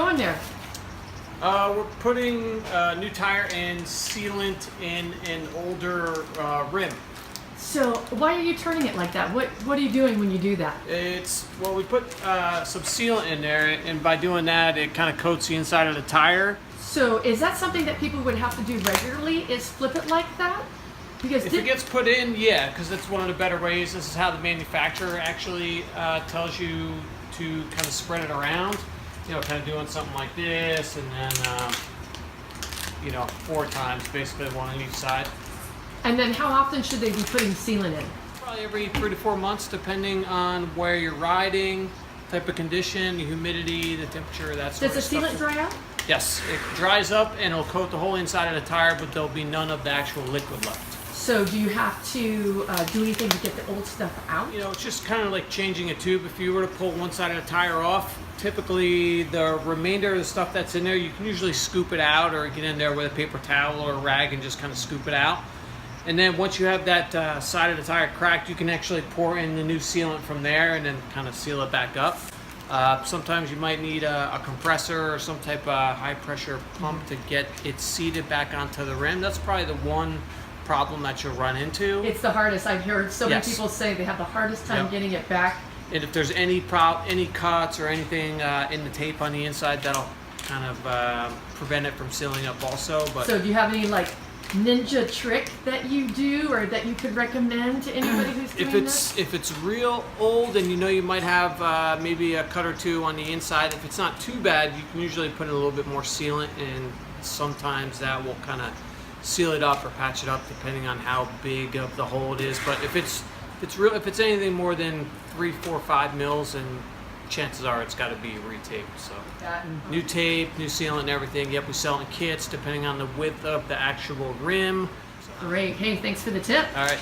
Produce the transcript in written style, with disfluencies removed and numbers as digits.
on there? We're putting a new tire and sealant in an older rim. So why are you turning it like that? What are you doing when you do that? Well, we put some sealant in there, and by doing that, it kind of coats the inside of the tire. So is that something that people would have to do regularly, is flip it like that? Because if it gets put in, yeah, because that's one of the better ways. This is how the manufacturer actually tells you to kind of spread it around. You know, kind of doing something like this, and then, you know, 4 times, basically one on each side. And then how often should they be putting sealant in? Probably every 3 to 4 months, depending on where you're riding, type of condition, the humidity, the temperature, that sort of stuff. Does the sealant dry out? Yes, it dries up and it'll coat the whole inside of the tire, but there'll be none of the actual liquid left. So do you have to do anything to get the old stuff out? You know, it's just kind of like changing a tube. If you were to pull one side of the tire off, typically the remainder of the stuff that's in there, you can usually scoop it out or get in there with a paper towel or a rag and just kind of scoop it out. And then once you have that side of the tire cracked, you can actually pour in the new sealant from there and then kind of seal it back up. Sometimes you might need a compressor or some type of high pressure pump to get it seated back onto the rim. That's probably the one problem that you'll run into. It's the hardest. I've heard so many people say they have the hardest time getting it back. And if there's any cuts or anything in the tape on the inside, that'll kind of prevent it from sealing up also. But so do you have any like ninja trick that you do or that you could recommend to anybody who's doing this? If it's real old and you know you might have maybe a cut or two on the inside, if it's not too bad, you can usually put in a little bit more sealant, and sometimes that will kind of seal it up or patch it up depending on how big of the hole it is. But if it's anything more than 3, 4, 5 mils, and chances are it's got to be retaped. So new tape, new sealant, and everything. Yep, we sell it in kits depending on the width of the actual rim. Great. Hey, thanks for the tip. All right.